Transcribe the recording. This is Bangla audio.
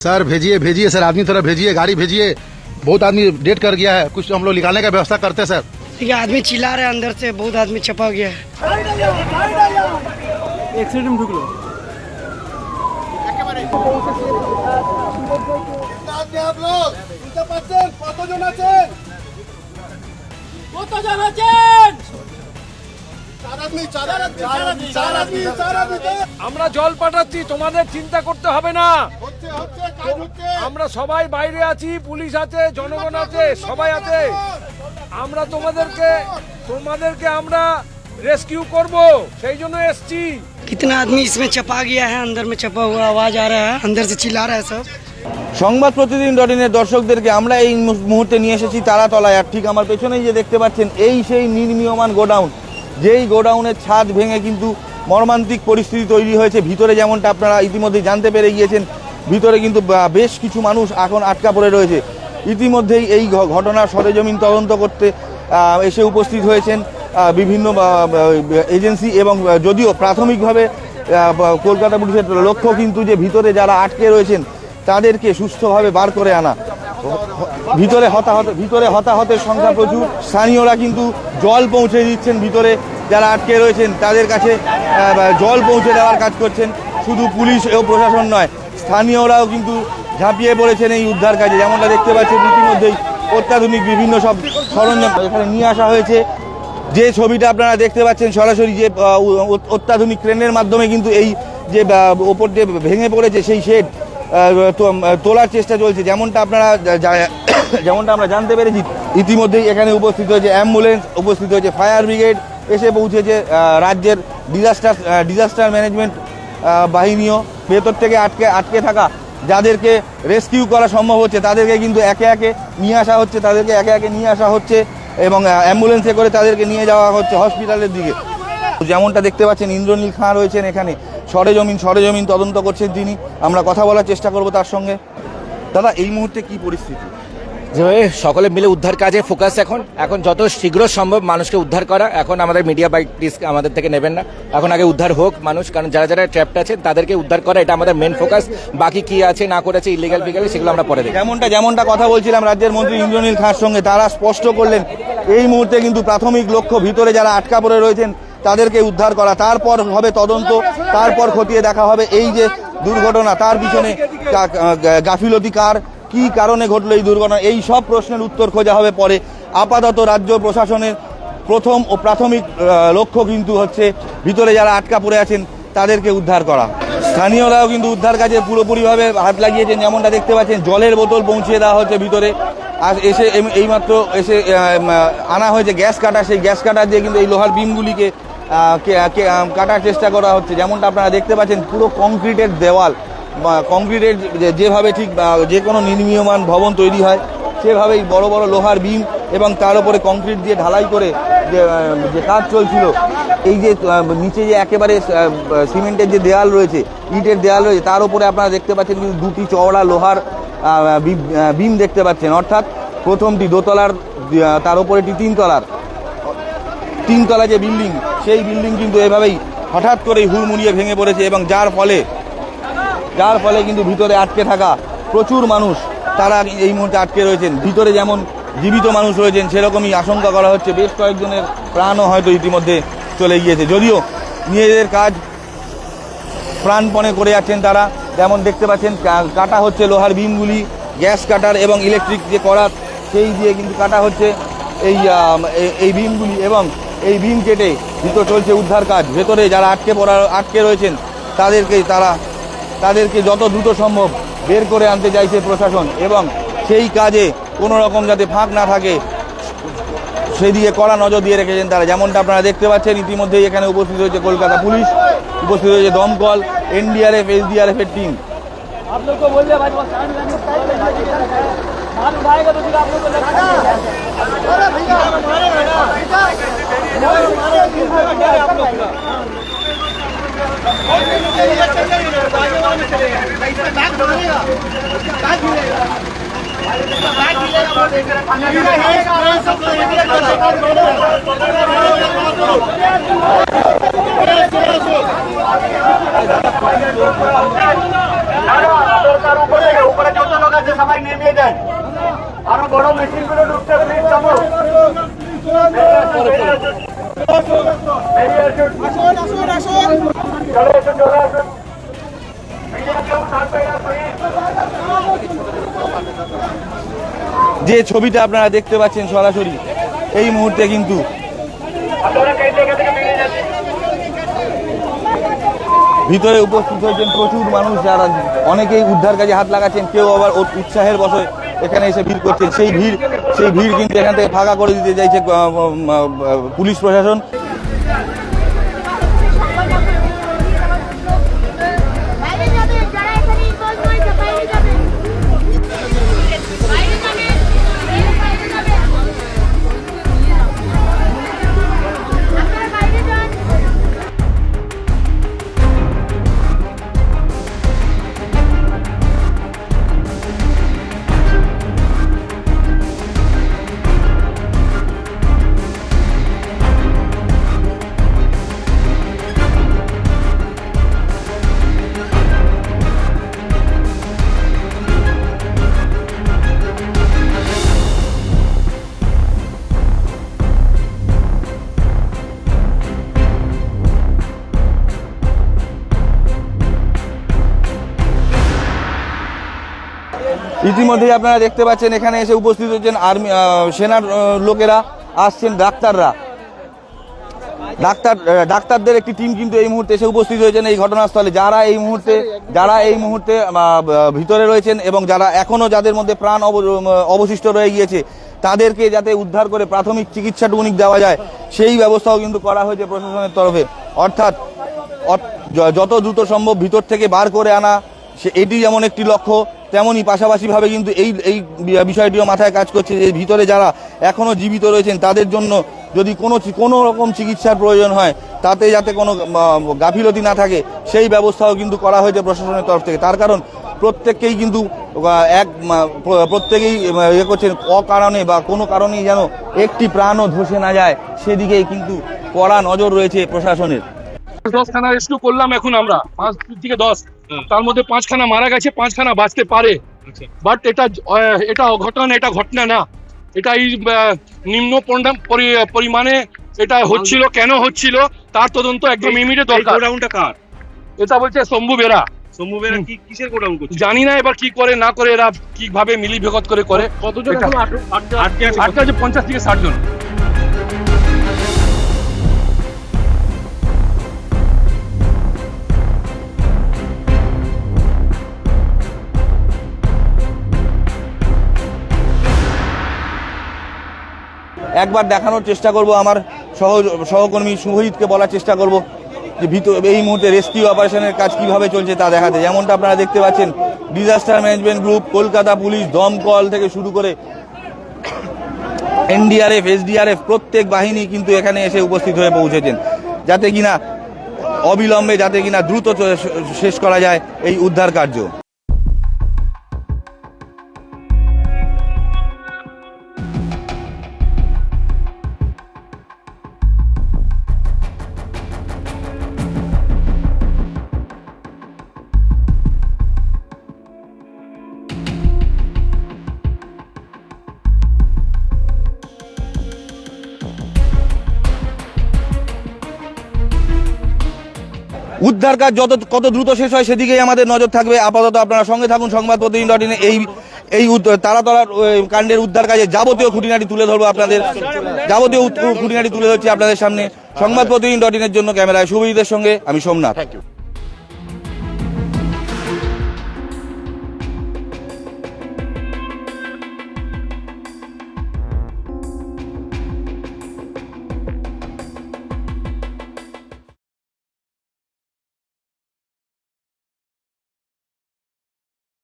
सर भेजिए भेजिए सर, आदमी थोड़ा भेजिए, गाड़ी भेजिए। बहुत आदमी डेट कर गया है, कुछ हम लोग निकालने का व्यवस्था करते हैं सर। देखिए आदमी चिल्ला रहे हैं अंदर से, बहुत आदमी छपा गया है। एक्सीडेंट ढुकलो আমরা জল পাঠাচ্ছি, তোমাদের চিন্তা করতে হবে না। আমরা সবাই বাইরে আছি, পুলিশ আছে, জনগণ আছে, সবাই আছে। আমরা তোমাদেরকে আমরা रेस्क्यू করব, সেই জন্য এসেছি। कितना आदमी इसमें छपा गया है, अंदर में छपा हुआ आवाज आ रहा है, अंदर से चिल्ला रहा है सब। সংবাদ প্রতিদিন ডটিনের দর্শকদেরকে আমরা এই মুহূর্তে নিয়ে এসেছি তারাতলায়। আর ঠিক আমার পেছনেই যে দেখতে পাচ্ছেন, এই সেই নির্মীয়মান গোডাউন, যেই গোডাউনের ছাদ ভেঙে কিন্তু মর্মান্তিক পরিস্থিতি তৈরি হয়েছে। ভিতরে যেমনটা আপনারা ইতিমধ্যে জানতে পেরে গিয়েছেন, ভিতরে কিন্তু বেশ কিছু মানুষ এখন আটকা পড়ে রয়েছে। ইতিমধ্যেই এই ঘটনার সরেজমিন তদন্ত করতে এসে উপস্থিত হয়েছেন বিভিন্ন এজেন্সি, এবং যদিও প্রাথমিকভাবে কলকাতা পুলিশের লক্ষ্য কিন্তু যে ভিতরে যারা আটকে রয়েছেন তাদেরকে সুস্থভাবে বার করে আনা। ভিতরে হতাহতের সংখ্যা প্রচুর। স্থানীয়রা কিন্তু জল পৌঁছে দিচ্ছেন, ভিতরে যারা আটকে রয়েছেন তাদের কাছে জল পৌঁছে দেওয়ার কাজ করছেন। শুধু পুলিশ ও প্রশাসন নয়, স্থানীয়রাও কিন্তু ঝাঁপিয়ে পড়েছেন এই উদ্ধার কাজে। যেমনটা দেখতে পাচ্ছেন, ইতিমধ্যেই অত্যাধুনিক বিভিন্ন সব সরঞ্জাম এখানে নিয়ে আসা হয়েছে। যে ছবিটা আপনারা দেখতে পাচ্ছেন সরাসরি, যে অত্যাধুনিক ক্রেনের মাধ্যমে কিন্তু এই যে ওপর যে ভেঙে পড়েছে সেই শেড তোলার চেষ্টা চলছে। যেমনটা আমরা জানতে পেরেছি, ইতিমধ্যেই এখানে উপস্থিত হয়েছে অ্যাম্বুলেন্স, উপস্থিত হয়েছে ফায়ার ব্রিগেড, এসে পৌঁছেছে রাজ্যের ডিজাস্টার ম্যানেজমেন্ট বাহিনীও। ভেতর থেকে আটকে থাকা যাদেরকে রেস্কিউ করা সম্ভব হচ্ছে তাদেরকে কিন্তু একে একে নিয়ে আসা হচ্ছে এবং অ্যাম্বুলেন্সে করে তাদেরকে নিয়ে যাওয়া হচ্ছে হসপিটালের দিকে। যেমনটা দেখতে পাচ্ছেন, ইন্দ্রনীল খাঁ রয়েছেন এখানে, সরেজমিন তদন্ত করছেন তিনি। আমরা কথা বলার চেষ্টা করব তার সঙ্গে। দাদা, এই মুহূর্তে কি পরিস্থিতি? যেভাবে সকলে মিলে উদ্ধার কাজে ফোকাস, এখন যত শীঘ্র সম্ভব মানুষকে উদ্ধার করা। এখন আমাদের মিডিয়া বাইক প্লিজ আমাদের থেকে নেবেন না, এখন আগে উদ্ধার হোক মানুষ, কারণ যারা যারা ট্র্যাপড আছেন তাদেরকে উদ্ধার করা, এটা আমাদের মেন ফোকাস। বাকি কি আছে না করেছে ইলিগাল ফিগাল সেগুলো আমরা পরে দেখি। যেমনটা কথা বলছিলাম রাজ্যের মন্ত্রী ইন্দ্রনীল খাঁর সঙ্গে, তারা স্পষ্ট করলেন এই মুহূর্তে কিন্তু প্রাথমিক লক্ষ্য ভিতরে যারা আটকা পড়ে রয়েছেন তাদেরকে উদ্ধার করা। তারপর হবে তদন্ত, তারপর খতিয়ে দেখা হবে এই যে দুর্ঘটনা, তার পিছনে গাফিলতি কার, কি কারণে ঘটলো এই দুর্ঘটনা, এই সব প্রশ্নের উত্তর খোঁজা হবে পরে। আপাতত রাজ্য প্রশাসনের প্রথম ও প্রাথমিক লক্ষ্য কিন্তু হচ্ছে ভিতরে যারা আটকা পড়ে আছেন তাদেরকে উদ্ধার করা। স্থানীয়রাও কিন্তু উদ্ধার কাজে পুরোপুরিভাবে হাত লাগিয়েছেন। যেমনটা দেখতে পাচ্ছেন, জলের বোতল পৌঁছে দেওয়া হচ্ছে ভিতরে। আর এইমাত্র এসে আনা হয়েছে গ্যাস কাটার, সেই গ্যাস কাটার দিয়ে কিন্তু এই লোহার বিমগুলিকে কাটার চেষ্টা করা হচ্ছে। যেমনটা আপনারা দেখতে পাচ্ছেন, পুরো কংক্রিটের দেওয়াল, কংক্রিটের যেভাবে ঠিক যে কোনো নির্মীয়মান ভবন তৈরি হয় সেভাবেই বড় বড় লোহার বিম এবং তার উপরে কংক্রিট দিয়ে ঢালাই করে যে কাজ চলছিল। এই যে নিচে যে একেবারে সিমেন্টের যে দেয়াল রয়েছে, ইটের দেয়াল রয়েছে, তার উপরে আপনারা দেখতে পাচ্ছেন কিন্তু দুটি চওড়া লোহার বিম দেখতে পাচ্ছেন। অর্থাৎ প্রথমটি দোতলার, তার উপরেটি তিনতলা যে বিল্ডিং, সেই বিল্ডিং কিন্তু এভাবেই হঠাৎ করেই হুড়মুড়িয়ে ভেঙে পড়েছে, এবং যার ফলে কিন্তু ভিতরে আটকে থাকা প্রচুর মানুষ তারা এই মুহূর্তে আটকে রয়েছেন। ভিতরে যেমন জীবিত মানুষ রয়েছেন, সেরকমই আশঙ্কা করা হচ্ছে বেশ কয়েকজনের প্রাণও হয়তো ইতিমধ্যে চলে গিয়েছে। যদিও নিজেদের কাজ প্রাণপণে করে যাচ্ছেন তারা। যেমন দেখতে পাচ্ছেন, কাটা হচ্ছে লোহার বিমগুলি, গ্যাস কাটার এবং ইলেকট্রিক যে করাত সেই দিয়ে কিন্তু কাটা হচ্ছে এই বিমগুলি, এবং এই বিম কেটে ভিতর চলছে উদ্ধার কাজ। ভেতরে যারা আটকে রয়েছেন তাদেরকে যত দ্রুত সম্ভব বের করে আনতে চাইছে প্রশাসন, এবং সেই কাজে কোনো রকম যাতে ফাঁক না থাকে সেদিকে কড়া নজর দিয়ে রেখেছেন তারা। যেমনটা আপনারা দেখতে পাচ্ছেন, ইতিমধ্যেই এখানে উপস্থিত হয়েছে কলকাতা পুলিশ, উপস্থিত হয়েছে দমকল, এনডিআরএফ, এসডিআরএফের টিম। সরকার উপরে যে ছবিটা আপনারা দেখতে পাচ্ছেন সরাসরি এই মুহূর্তে কিন্তু ভিতরে উপস্থিত হয়েছেন প্রচুর মানুষ, যারা অনেকেই উদ্ধার কাজে হাত লাগাচ্ছেন, কেউ আবার উৎসাহের বশে এখানে এসে ভিড় করছেন। সেই ভিড় কিন্তু এখান থেকে ফাঁকা করে দিতে চাইছে পুলিশ প্রশাসন। বাইরে যাবে, যারা এখানে ইনভলভ হয়েছে বাইরে যাবে, বাইরে যাবে, বাইরে যাবে, আপনারা বাইরে যান। ইতিমধ্যেই আপনারা দেখতে পাচ্ছেন এখানে এসে উপস্থিত হচ্ছেন আর্মি, সেনার লোকেরা আসছেন, ডাক্তারদের একটি টিম কিন্তু এই মুহূর্তে এসে উপস্থিত হয়েছেন এই ঘটনাস্থলে। যারা এই মুহূর্তে ভিতরে রয়েছেন এবং যারা এখনো যাদের মধ্যে প্রাণ অবশিষ্ট রয়ে গিয়েছে তাদেরকে যাতে উদ্ধার করে প্রাথমিক চিকিৎসাটুকু দেওয়া যায় সেই ব্যবস্থাও কিন্তু করা হয়েছে প্রশাসনের তরফে। অর্থাৎ যত দ্রুত সম্ভব ভিতর থেকে বার করে আনা, এটি যেমন একটি লক্ষ্য, তেমনই পাশাপাশিভাবে কিন্তু এই বিষয়টিও মাথায় কাজ করছে যে ভিতরে যারা এখনও জীবিত রয়েছেন তাদের জন্য যদি কোনো রকম চিকিৎসার প্রয়োজন হয় তাতে যাতে কোনো গাফিলতি না থাকে সেই ব্যবস্থাও কিন্তু করা হয়েছে প্রশাসনের তরফ থেকে। তার কারণ প্রত্যেককেই কিন্তু প্রত্যেকেই ইয়ে করছেন অকারণে বা কোনো কারণেই যেন একটি প্রাণও ধসে না যায় সেদিকেই কিন্তু কড়া নজর রয়েছে প্রশাসনের। 10খানা রেস্কিউ করলাম এখন আমরা, 5 থেকে 10, তার মধ্যে 5খানা মারা গেছে, 5খানা বাঁচতে পারে। বাট এটা অঘটন, এটা ঘটনা না, এটা এই নিম্ন পরিমাণে এটা হচ্ছিল, কেন হচ্ছিল তার তদন্ত একদম ইমিডিয়েট দরকার। গোডাউনটা কার? এটা বলছে শম্ভু বেরা। শম্ভু বেরা কি কিসের গোডাউন করছে জানি না, এবার কি করে না করে এরা কিভাবে মিলিভগত করে। কতজন আটকে আছে? 50 থেকে 60 জন। একবার দেখানোর চেষ্টা করব, আমার সহকর্মী শুভজিৎকে বলার চেষ্টা করব যে এই মুহূর্তে রেস্কিউ অপারেশনের কাজ কিভাবে চলছে তা দেখাতে। যেমনটা আপনারা দেখতে পাচ্ছেন disaster management group, Kolkata police, দমকল থেকে শুরু করে এনডিআরএফ, এসডিআরএফ প্রত্যেক বাহিনী কিন্তু এখানে এসে উপস্থিত হয়ে পৌঁছেছেন যাতে কিনা অবিলম্বে দ্রুত শেষ করা যায় এই উদ্ধার কার্য। উদ্ধার কাজ কত দ্রুত শেষ হয় সেদিকেই আমাদের নজর থাকবে। আপাতত আপনারা সঙ্গে থাকুন সংবাদ প্রতিদিন.in। এই তারাতলার কাণ্ডের উদ্ধার কাজে যাবতীয় খুঁটিনাটি তুলে ধরবো আপনাদের, যাবতীয় খুঁটিনাটি তুলে ধরছি আপনাদের সামনে। সংবাদ প্রতিদিন.in-এর জন্য ক্যামেরায় শুভজিতের সঙ্গে আমি সোমনাথ।